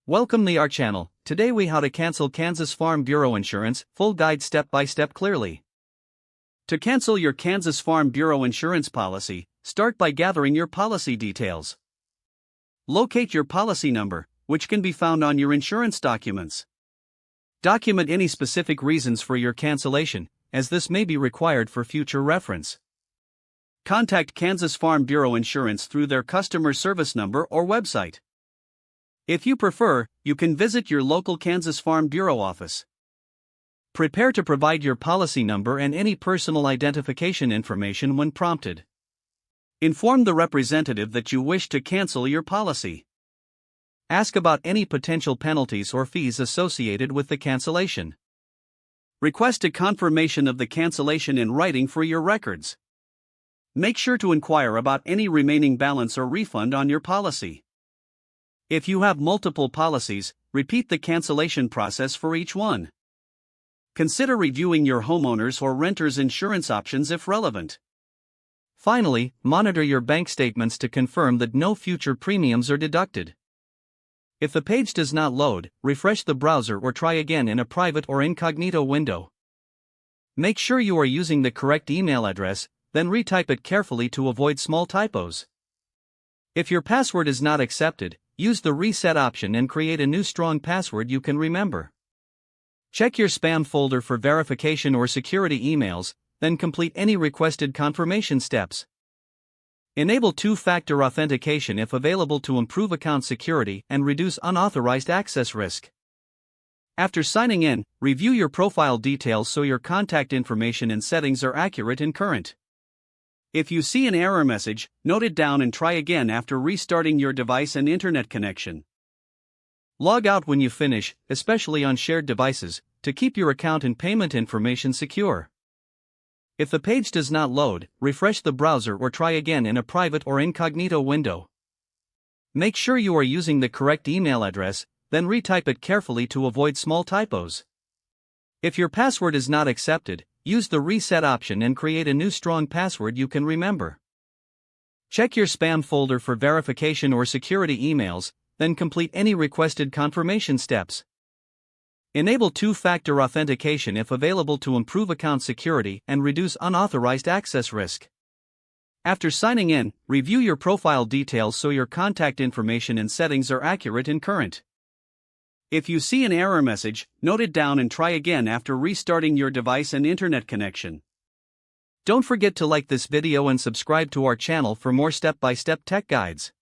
Welcome to our channel. Today we how to cancel Kansas Farm Bureau insurance, full guide step by step clearly. To cancel your Kansas Farm Bureau insurance policy, start by gathering your policy details. Locate your policy number, which can be found on your insurance documents. Document any specific reasons for your cancellation, as this may be required for future reference. Contact Kansas Farm Bureau Insurance through their customer service number or website. If you prefer, you can visit your local Kansas Farm Bureau office. Prepare to provide your policy number and any personal identification information when prompted. Inform the representative that you wish to cancel your policy. Ask about any potential penalties or fees associated with the cancellation. Request a confirmation of the cancellation in writing for your records. Make sure to inquire about any remaining balance or refund on your policy. If you have multiple policies, repeat the cancellation process for each one. Consider reviewing your homeowner's or renter's insurance options if relevant. Finally, monitor your bank statements to confirm that no future premiums are deducted. If the page does not load, refresh the browser or try again in a private or incognito window. Make sure you are using the correct email address, then retype it carefully to avoid small typos. If your password is not accepted, use the reset option and create a new strong password you can remember. Check your spam folder for verification or security emails, then complete any requested confirmation steps. Enable two-factor authentication if available to improve account security and reduce unauthorized access risk. After signing in, review your profile details so your contact information and settings are accurate and current. If you see an error message, note it down and try again after restarting your device and internet connection. Log out when you finish, especially on shared devices, to keep your account and payment information secure. If the page does not load, refresh the browser or try again in a private or incognito window. Make sure you are using the correct email address, then retype it carefully to avoid small typos. If your password is not accepted, use the reset option and create a new strong password you can remember. Check your spam folder for verification or security emails, then complete any requested confirmation steps. Enable two-factor authentication if available to improve account security and reduce unauthorized access risk. After signing in, review your profile details so your contact information and settings are accurate and current. If you see an error message, note it down and try again after restarting your device and internet connection. Don't forget to like this video and subscribe to our channel for more step-by-step tech guides.